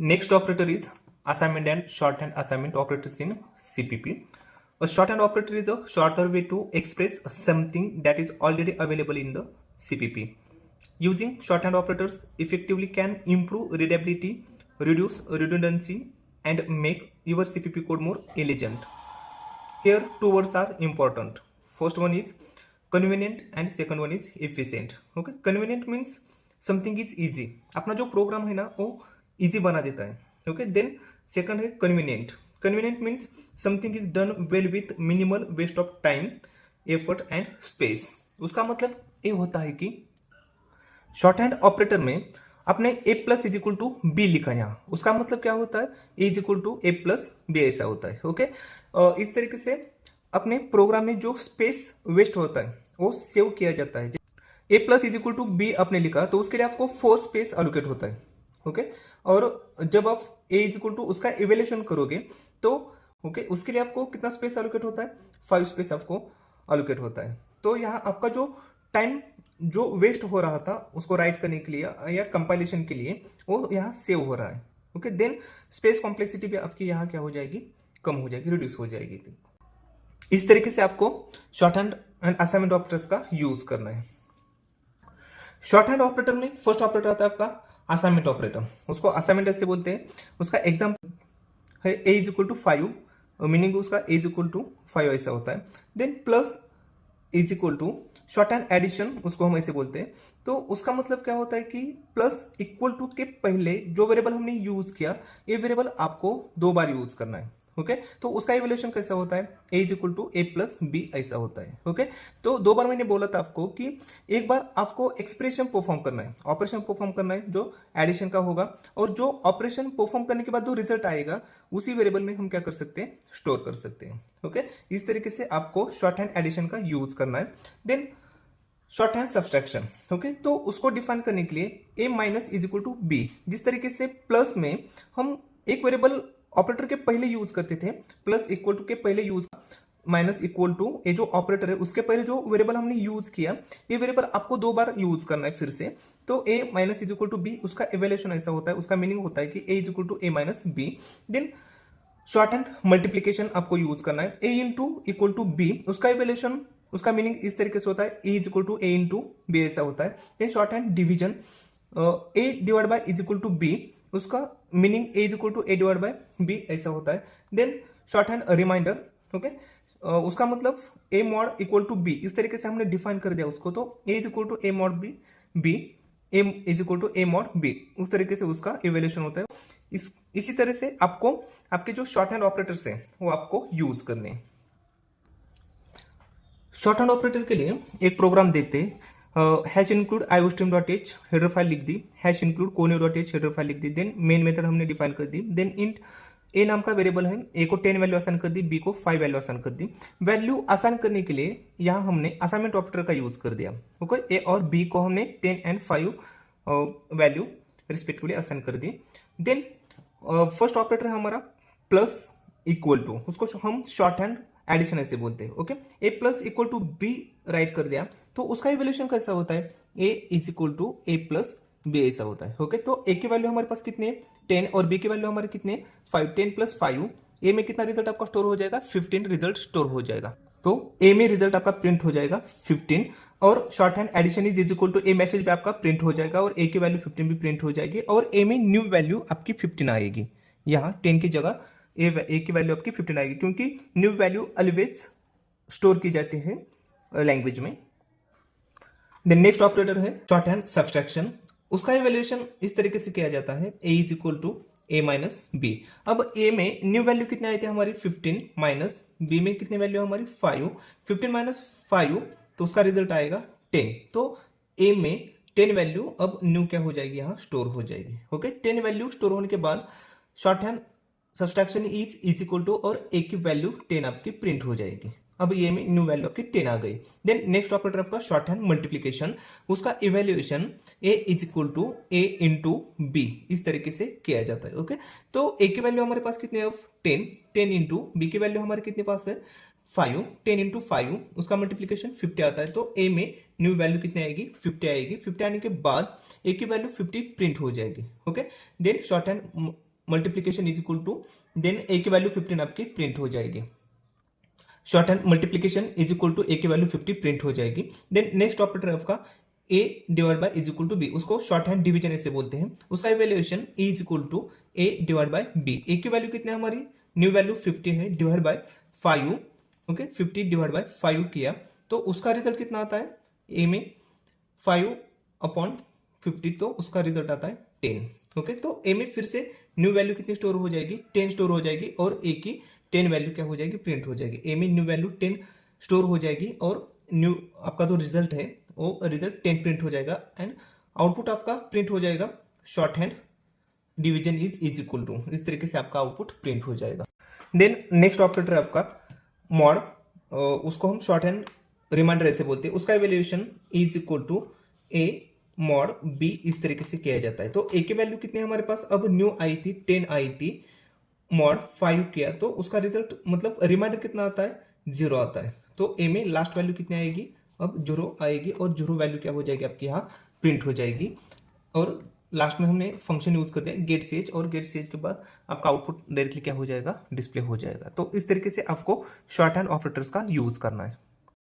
Next operator is assignment and shorthand assignment operators in CPP. A shorthand operator is a shorter way to express something that is already available in the CPP. Using shorthand operators effectively can improve readability, reduce redundancy, and make your CPP code more elegant. Here, two words are important. First one is convenient and second one is efficient. Okay, convenient means something is easy. अपना जो programme है ना वो easy बना देता है. Okay, then second है convenient. Convenient means something is done well with minimal waste of time, effort and space. उसका मतलब ये होता है कि शॉर्ट हैंड ऑपरेटर में आपने A plus is equal to B लिखा यहाँ. उसका मतलब क्या होता है, A is equal to A plus B ऐसा होता है. ओके, इस तरीके से अपने प्रोग्राम में जो स्पेस वेस्ट होता है वो सेव किया जाता है. A plus is equal to B आपने लिखा तो उसके लिए आपको 4 स्पेस अलोकेट होता है. ओके, और जब आप ए इज इक्वल टू उसका इवेल्यूशन करोगे तो ओके उसके लिए आपको कितना स्पेस अलोकेट होता है, 5 स्पेस आपको अलोकेट होता है. तो यहाँ आपका जो टाइम जो वेस्ट हो रहा था उसको राइट करने के लिए या कंपाइलेशन के लिए वो यहाँ सेव हो रहा है. ओके, देन स्पेस कॉम्प्लेक्सिटी भी आपकी यहाँ क्या हो जाएगी, कम हो जाएगी, रिड्यूस हो जाएगी. इस तरीके से आपको short hand and assignment operators का यूज करना है. शॉर्ट हैंड ऑपरेटर में फर्स्ट ऑपरेटर आता है आपका असाइनमेंट ऑपरेटर. उसको असाइनमेंट ऐसे बोलते हैं. उसका एग्जाम्पल है A is equal to 5, meaning उसका ए इज इक्वल टू 5 ऐसा होता है. Then plus is equal to short hand addition, उसको हम ऐसे बोलते हैं. तो उसका मतलब क्या होता है कि प्लस इक्वल टू के पहले जो वेरिएबल हमने यूज किया ये वेरिएबल आपको 2 बार यूज करना है. ओके, तो उसका इवैल्यूएशन कैसा होता है, A is equal to A plus B ऐसा होता है. ओके, तो 2 बार मैंने बोला था आपको कि एक बार आपको एक्सप्रेशन परफॉर्म करना है, ऑपरेशन परफॉर्म करना है जो एडिशन का होगा, और जो ऑपरेशन परफॉर्म करने के बाद जो रिजल्ट आएगा उसी वेरिएबल में हम क्या कर सकते हैं, स्टोर कर सकते हैं. ओके, इस तरीके से आपको शॉर्ट हैंड एडिशन का यूज करना है. Then short hand subtraction. Okay, तो उसको डिफाइन करने के लिए A minus is equal to B. जिस तरीके से प्लस में हम एक वेरिएबल ऑपरेटर के पहले यूज करते थे, प्लस इक्वल टू के पहले यूज, माइनस इक्वल टू ये जो ऑपरेटर है उसके पहले जो वेरिएबल हमने यूज किया ये वेरिएबल आपको 2 बार यूज करना है फिर से. तो A minus is equal to B, उसका इवैल्यूएशन ऐसा होता है, उसका मीनिंग होता है कि A is equal to A minus B. Then short hand multiplication आपको यूज करना है, A into equal to B, उसका इवैल्यूएशन, उसका मीनिंग इस तरीके से होता है, A is equal to A into B ऐसा होता है. Then short hand division, A divide by is equal to B, उसका meaning A is equal to A divide by B ऐसा होता है. Then short hand reminder. Okay, उसका मतलब A mod equal to B, इस तरीके से हमने डिफाइन कर दिया उसको. तो A is equal to A mod B, B A is equal to A mod B, उस तरीके से उसका इवैल्यूएशन होता है. इसी तरह से आपको आपके जो शॉर्ट हैंड ऑपरेटर्स हैं वो आपको यूज करने हैं. शॉर्ट हैंड ऑपरेटर के लिए एक प्रोग्राम देते हैं, hash include iostream.h header file लिख दी, hash include conio.h header file लिख दी. देन मेन मेथड हमने डिफाइन कर दी. देन इंट ए नाम का वेरिएबल है, ए को 10 वैल्यू असाइन कर दी, बी को 5 वैल्यू असाइन कर दी. वैल्यू असाइन करने के लिए यहाँ हमने असाइनमेंट ऑपरेटर का यूज कर दिया. ओके, ए और बी को हमने 10 एंड 5 वैल्यू रिस्पेक्टिवली असाइन कर दी. देन फर्स्ट ऑपरेटर है हमारा प्लस इक्वल टू, उसको हम शॉर्ट हैंड एडिशन ऐसे बोलते हैं. Okay, A plus equal to B write कर दिया तो उसका इवैल्यूएशन कैसा होता है, A is equal to A plus B ऐसा होता है. ओके, तो ए की वैल्यू हमारे पास कितने 10 और बी की वैल्यू हमारे कितने 5. 10 प्लस 5, ए में कितना रिजल्ट आपका स्टोर हो जाएगा, 15 रिजल्ट स्टोर हो जाएगा. तो ए में रिजल्ट आपका प्रिंट हो जाएगा 15, और short hand addition is equal to A message पे आपका प्रिंट हो जाएगा और ए की वैल्यू 15 भी प्रिंट हो जाएगी और ए में न्यू वैल्यू आपकी 15 आएगी. यहाँ 10 की जगह ए की वैल्यू आपकी 15 आएगी क्योंकि न्यू वैल्यू ऑलवेज स्टोर की जाती है लैंग्वेज में. देन नेक्स्ट ऑपरेटर है शॉर्ट हैंड सब्सट्रैक्शन. उसका इवैल्यूएशन इस तरीके से किया जाता है, A is equal to A minus B. अब ए में न्यू वैल्यू कितने आए थे हमारी 15, माइनस बी में कितने वैल्यू हमारी 5. 15 माइनस 5 तो उसका रिजल्ट आएगा 10. तो ए में 10 वैल्यू अब न्यू क्या हो जाएगी, यहाँ स्टोर हो जाएगी. ओके, 10 वैल्यू स्टोर होने के बाद short hand subtraction is equal to और ए की वैल्यू 10 आपकी प्रिंट हो जाएगी. अब ये में न्यू वैल्यू आपकी 10 आ गई. देन नेक्स्ट ऑपरेटर आपका शॉर्ट हैंड मल्टीप्लीकेशन, उसका evaluation A is equal to A into B इस तरीके से किया जाता है. ओके, तो ए की वैल्यू हमारे पास कितने है 10, 10 इंटू बी की वैल्यू हमारे कितने पास है 5, 10 इंटू 5 उसका मल्टीप्लीकेशन 50 आता है. तो ए में न्यू वैल्यू कितनी आएगी 50 आएगी. 50 आने के बाद ए की वैल्यू 50 प्रिंट हो जाएगी. Okay, then short hand multiplication is equal to, then A की वैल्यू 15 आपकी प्रिंट हो जाएगी। Short hand multiplication is equal to A की वैल्यू 50 प्रिंट हो जाएगी। देन नेक्स्ट ऑपरेटर आपका A divide by is equal to B, उसको short hand division ऐसे बोलते हैं। उसका evaluation is equal to A divide by B. A की वैल्यू कितनी है हमारी, न्यू वैल्यू 50 है, divide by 5, okay 50 divide by 5 किया तो उसका रिजल्ट कितना आता है, ए में 5/50 तो उसका रिजल्ट आता है 10। ओके तो ए में फिर से न्यू वैल्यू कितनी स्टोर हो जाएगी, 10 स्टोर हो जाएगी और ए की 10 वैल्यू क्या हो जाएगी, प्रिंट हो जाएगी। ए में न्यू वैल्यू 10 स्टोर हो जाएगी और न्यू आपका जो रिजल्ट है वो रिजल्ट 10 प्रिंट हो जाएगा एंड आउटपुट आपका प्रिंट हो जाएगा short hand division is equal to, इस तरीके से आपका आउटपुट प्रिंट हो जाएगा। देन नेक्स्ट ऑपरेटर आपका मॉड, उसको हम शॉर्ट हैंड रिमाइंडर ऐसे बोलते हैं। उसका evaluation is equal to A mod B, इस तरीके से किया जाता है। तो ए की वैल्यू कितनी है हमारे पास, अब न्यू आई थी 10 आई थी, मॉड 5 किया तो उसका रिजल्ट मतलब रिमाइंडर कितना आता है, 0 आता है। तो ए में लास्ट वैल्यू कितनी आएगी, अब 0 आएगी और 0 वैल्यू क्या हो जाएगी आपकी यहाँ प्रिंट हो जाएगी। और लास्ट में हमने फंक्शन यूज कर दिया गेट सेज, और गेट सेज के बाद आपका आउटपुट डायरेक्टली क्या हो जाएगा, डिस्प्ले हो जाएगा। तो इस तरीके से आपको शॉर्ट हैंड ऑपरेटर्स का यूज करना है।